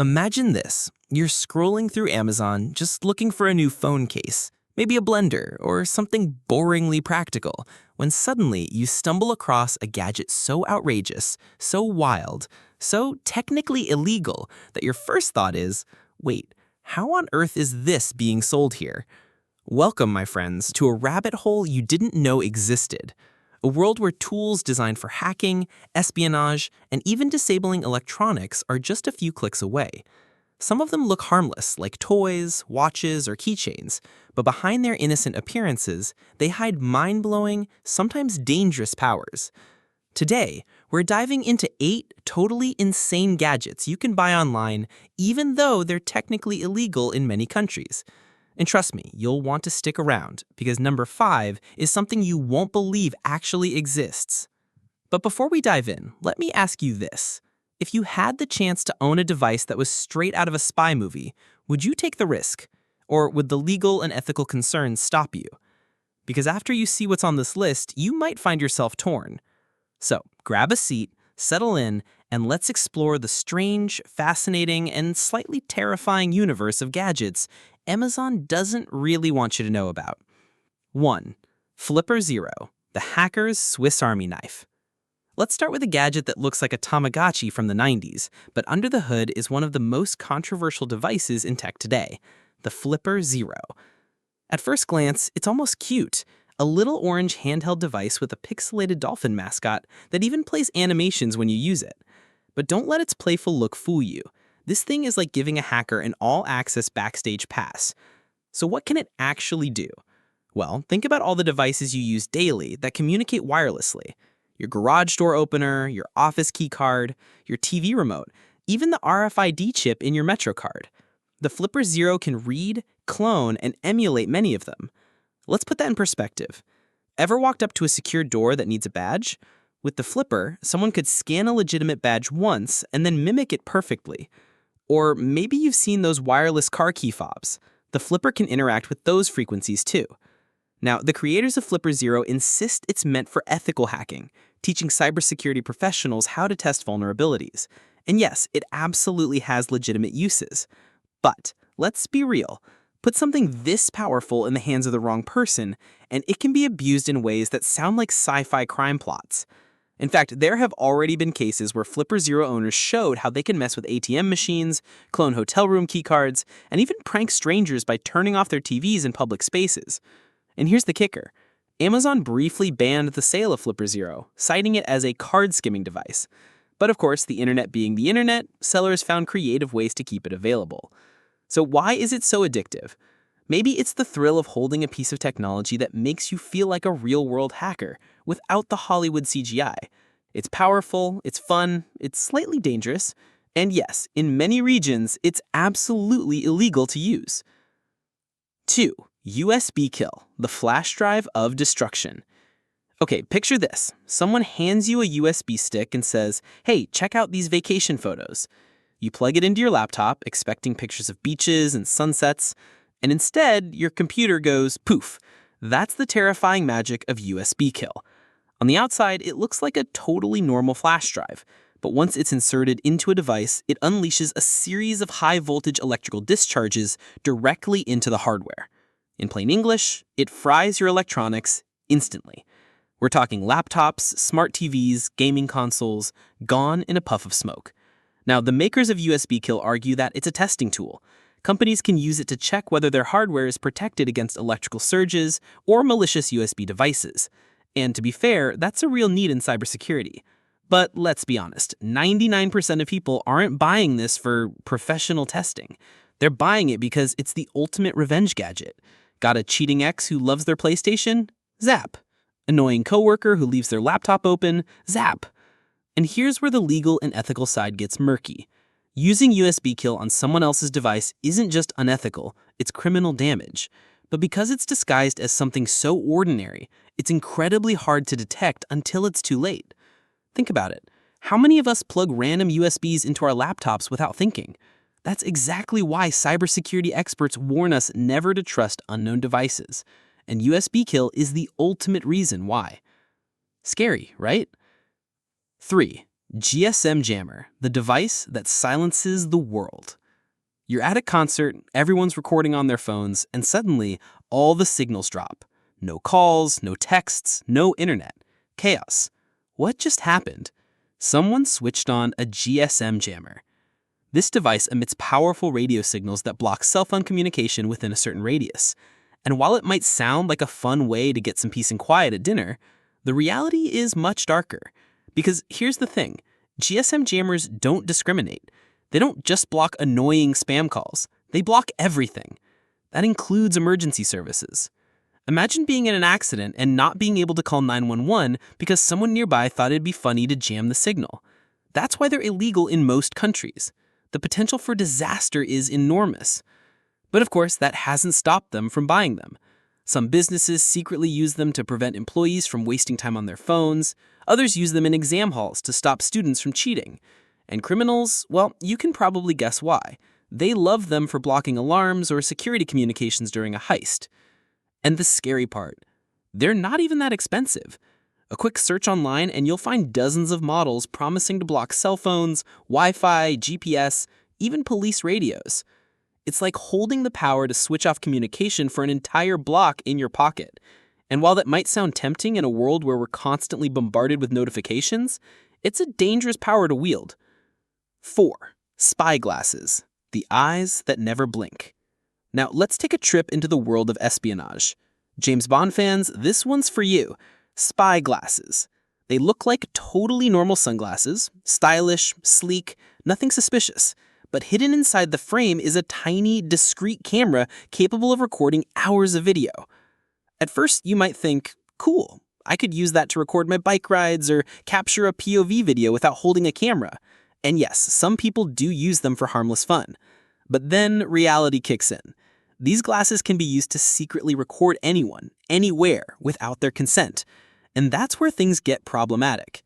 Imagine this. You're scrolling through Amazon just looking for a new phone case, maybe a blender or something boringly practical, when suddenly you stumble across a gadget so outrageous, so wild, so technically illegal that your first thought is, wait, how on earth is this being sold here? Welcome, my friends, to a rabbit hole you didn't know existed. A world where tools designed for hacking, espionage, and even disabling electronics are just a few clicks away. Some of them look harmless, like toys, watches, or keychains, but behind their innocent appearances, they hide mind-blowing, sometimes dangerous powers. Today, we're diving into 8 totally insane gadgets you can buy online, even though they're technically illegal in many countries. And trust me, you'll want to stick around, because number 5 is something you won't believe actually exists. But before we dive in, let me ask you this. If you had the chance to own a device that was straight out of a spy movie, would you take the risk? Or would the legal and ethical concerns stop you? Because after you see what's on this list, you might find yourself torn. So grab a seat, settle in, and let's explore the strange, fascinating, and slightly terrifying universe of gadgets Amazon doesn't really want you to know about. 1. Flipper Zero, the hacker's Swiss Army knife. Let's start with a gadget that looks like a Tamagotchi from the 90s, but under the hood is one of the most controversial devices in tech today, the Flipper Zero. At first glance, it's almost cute, a little orange handheld device with a pixelated dolphin mascot that even plays animations when you use it. But don't let its playful look fool you. This thing is like giving a hacker an all-access backstage pass. So what can it actually do? Well, think about all the devices you use daily that communicate wirelessly. Your garage door opener, your office key card, your TV remote, even the RFID chip in your Metro card. The Flipper Zero can read, clone, and emulate many of them. Let's put that in perspective. Ever walked up to a secure door that needs a badge? With the Flipper, someone could scan a legitimate badge once and then mimic it perfectly. Or maybe you've seen those wireless car key fobs. The Flipper can interact with those frequencies too. Now, the creators of Flipper Zero insist it's meant for ethical hacking, teaching cybersecurity professionals how to test vulnerabilities. And yes, it absolutely has legitimate uses. But let's be real. Put something this powerful in the hands of the wrong person, and it can be abused in ways that sound like sci-fi crime plots. In fact, there have already been cases where Flipper Zero owners showed how they can mess with ATM machines, clone hotel room keycards, and even prank strangers by turning off their TVs in public spaces. And here's the kicker. Amazon briefly banned the sale of Flipper Zero, citing it as a card-skimming device. But of course, the internet being the internet, sellers found creative ways to keep it available. So why is it so addictive? Maybe it's the thrill of holding a piece of technology that makes you feel like a real-world hacker, without the Hollywood CGI. It's powerful, it's fun, it's slightly dangerous, and yes, in many regions, it's absolutely illegal to use. 2. USB Kill, the flash drive of destruction. Okay, picture this. Someone hands you a USB stick and says, hey, check out these vacation photos. You plug it into your laptop, expecting pictures of beaches and sunsets, and instead, your computer goes poof. That's the terrifying magic of USB Kill. On the outside, it looks like a totally normal flash drive, but once it's inserted into a device, it unleashes a series of high-voltage electrical discharges directly into the hardware. In plain English, it fries your electronics instantly. We're talking laptops, smart TVs, gaming consoles, gone in a puff of smoke. Now, the makers of USB Kill argue that it's a testing tool. Companies can use it to check whether their hardware is protected against electrical surges or malicious USB devices. And to be fair, that's a real need in cybersecurity. But let's be honest, 99% of people aren't buying this for professional testing. They're buying it because it's the ultimate revenge gadget. Got a cheating ex who loves their PlayStation? Zap. Annoying coworker who leaves their laptop open? Zap. And here's where the legal and ethical side gets murky. Using USB Kill on someone else's device isn't just unethical, it's criminal damage. But because it's disguised as something so ordinary, it's incredibly hard to detect until it's too late. Think about it. How many of us plug random USBs into our laptops without thinking? That's exactly why cybersecurity experts warn us never to trust unknown devices. And USB Kill is the ultimate reason why. Scary, right? 3. GSM Jammer, the device that silences the world. You're at a concert, everyone's recording on their phones, and suddenly all the signals drop. No calls, no texts, no internet. Chaos. What just happened? Someone switched on a GSM jammer. This device emits powerful radio signals that block cell phone communication within a certain radius. And while it might sound like a fun way to get some peace and quiet at dinner, the reality is much darker. Because here's the thing, GSM jammers don't discriminate. They don't just block annoying spam calls, they block everything. That includes emergency services. Imagine being in an accident and not being able to call 911 because someone nearby thought it'd be funny to jam the signal. That's why they're illegal in most countries. The potential for disaster is enormous. But of course, that hasn't stopped them from buying them. Some businesses secretly use them to prevent employees from wasting time on their phones. Others use them in exam halls to stop students from cheating. And criminals, well, you can probably guess why. They love them for blocking alarms or security communications during a heist. And the scary part, they're not even that expensive. A quick search online and you'll find dozens of models promising to block cell phones, Wi-Fi, GPS, even police radios. It's like holding the power to switch off communication for an entire block in your pocket. And while that might sound tempting in a world where we're constantly bombarded with notifications, it's a dangerous power to wield. 4. Spy glasses, the eyes that never blink. Now let's take a trip into the world of espionage. James Bond fans, this one's for you. Spy glasses. They look like totally normal sunglasses, stylish, sleek, nothing suspicious. But hidden inside the frame is a tiny, discreet camera capable of recording hours of video. At first, you might think, cool, I could use that to record my bike rides or capture a POV video without holding a camera. And yes, some people do use them for harmless fun. But then reality kicks in. These glasses can be used to secretly record anyone, anywhere, without their consent. And that's where things get problematic.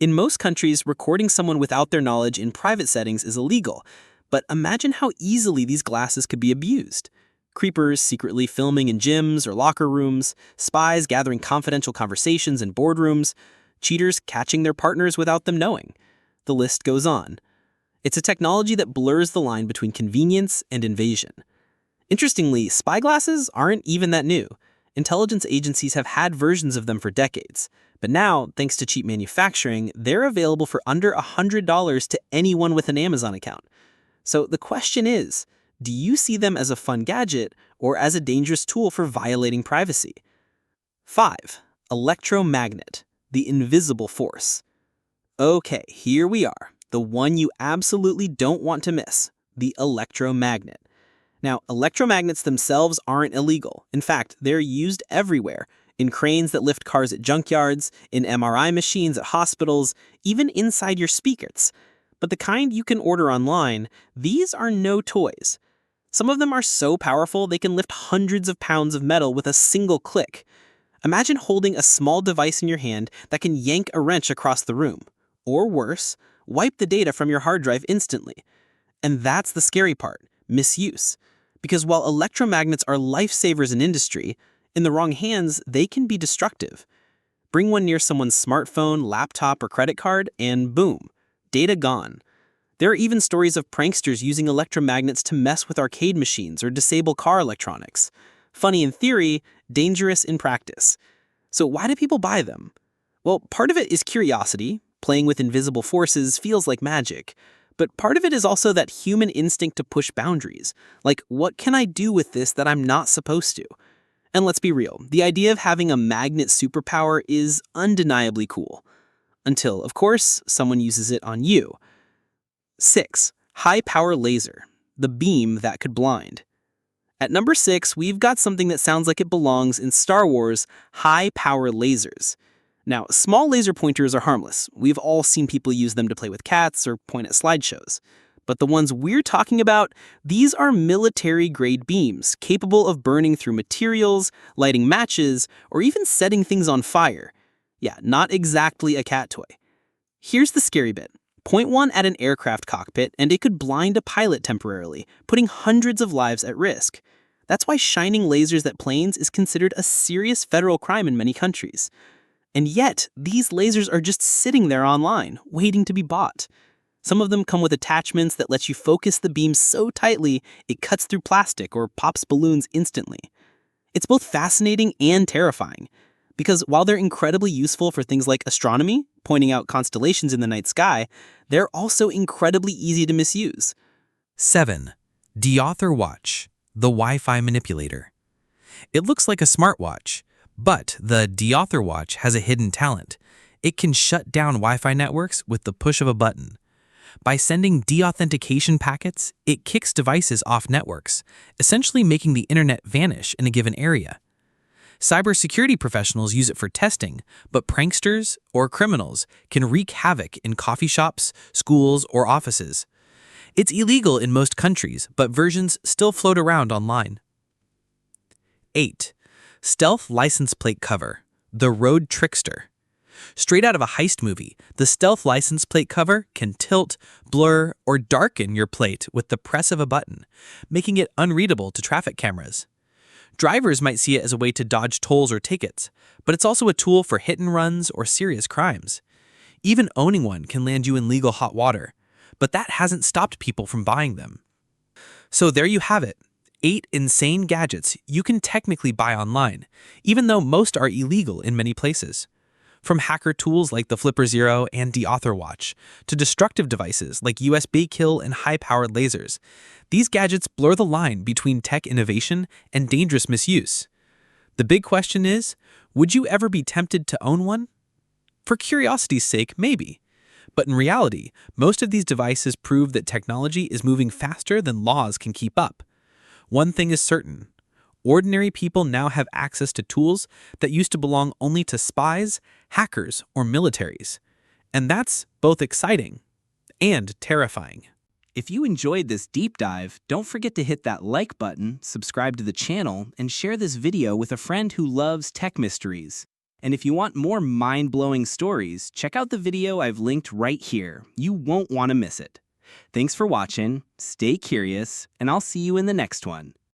In most countries, recording someone without their knowledge in private settings is illegal. But imagine how easily these glasses could be abused. Creepers secretly filming in gyms or locker rooms, spies gathering confidential conversations in boardrooms, cheaters catching their partners without them knowing. The list goes on. It's a technology that blurs the line between convenience and invasion. Interestingly, spy glasses aren't even that new. Intelligence agencies have had versions of them for decades. But now, thanks to cheap manufacturing, they're available for under $100 to anyone with an Amazon account. So the question is, do you see them as a fun gadget or as a dangerous tool for violating privacy? 5. Electromagnet, the invisible force. Okay, here we are, the one you absolutely don't want to miss, the electromagnet. Now, electromagnets themselves aren't illegal. In fact, they're used everywhere, in cranes that lift cars at junkyards, in MRI machines at hospitals, even inside your speakers. But the kind you can order online, these are no toys. Some of them are so powerful they can lift hundreds of pounds of metal with a single click. Imagine holding a small device in your hand that can yank a wrench across the room. Or worse, wipe the data from your hard drive instantly. And that's the scary part, misuse. Because while electromagnets are lifesavers in industry, in the wrong hands, they can be destructive. Bring one near someone's smartphone, laptop, or credit card, and boom, data gone. There are even stories of pranksters using electromagnets to mess with arcade machines or disable car electronics. Funny in theory, dangerous in practice. So why do people buy them? Well, part of it is curiosity. Playing with invisible forces feels like magic. But part of it is also that human instinct to push boundaries. Like, what can I do with this that I'm not supposed to? And let's be real, the idea of having a magnet superpower is undeniably cool. Until, of course, someone uses it on you. 6. High-power laser, the beam that could blind. At number 6, we've got something that sounds like it belongs in Star Wars, high-power lasers. Now, small laser pointers are harmless. We've all seen people use them to play with cats or point at slideshows. But the ones we're talking about, these are military-grade beams capable of burning through materials, lighting matches, or even setting things on fire. Yeah, not exactly a cat toy. Here's the scary bit. Point one at an aircraft cockpit and it could blind a pilot temporarily, putting hundreds of lives at risk. That's why shining lasers at planes is considered a serious federal crime in many countries. And yet, these lasers are just sitting there online, waiting to be bought. Some of them come with attachments that let you focus the beam so tightly it cuts through plastic or pops balloons instantly. It's both fascinating and terrifying, because while they're incredibly useful for things like astronomy, pointing out constellations in the night sky, they're also incredibly easy to misuse. 7. Deauthor Watch, the Wi-Fi manipulator. It looks like a smartwatch, but the Deauthor Watch has a hidden talent. It can shut down Wi-Fi networks with the push of a button. By sending deauthentication packets, it kicks devices off networks, essentially making the internet vanish in a given area. Cybersecurity professionals use it for testing, but pranksters or criminals can wreak havoc in coffee shops, schools, or offices. It's illegal in most countries, but versions still float around online. 8. Stealth license plate cover, the road trickster. Straight out of a heist movie, the stealth license plate cover can tilt, blur, or darken your plate with the press of a button, making it unreadable to traffic cameras. Drivers might see it as a way to dodge tolls or tickets, but it's also a tool for hit and runs or serious crimes. Even owning one can land you in legal hot water, but that hasn't stopped people from buying them. So there you have it. 8 insane gadgets you can technically buy online, even though most are illegal in many places. From hacker tools like the Flipper Zero and Deauthor Watch, to destructive devices like USB kill and high-powered lasers, these gadgets blur the line between tech innovation and dangerous misuse. The big question is, would you ever be tempted to own one? For curiosity's sake, maybe. But in reality, most of these devices prove that technology is moving faster than laws can keep up. One thing is certain. Ordinary people now have access to tools that used to belong only to spies, hackers, or militaries. And that's both exciting and terrifying. If you enjoyed this deep dive, don't forget to hit that like button, subscribe to the channel, and share this video with a friend who loves tech mysteries. And if you want more mind-blowing stories, check out the video I've linked right here. You won't want to miss it. Thanks for watching, stay curious, and I'll see you in the next one.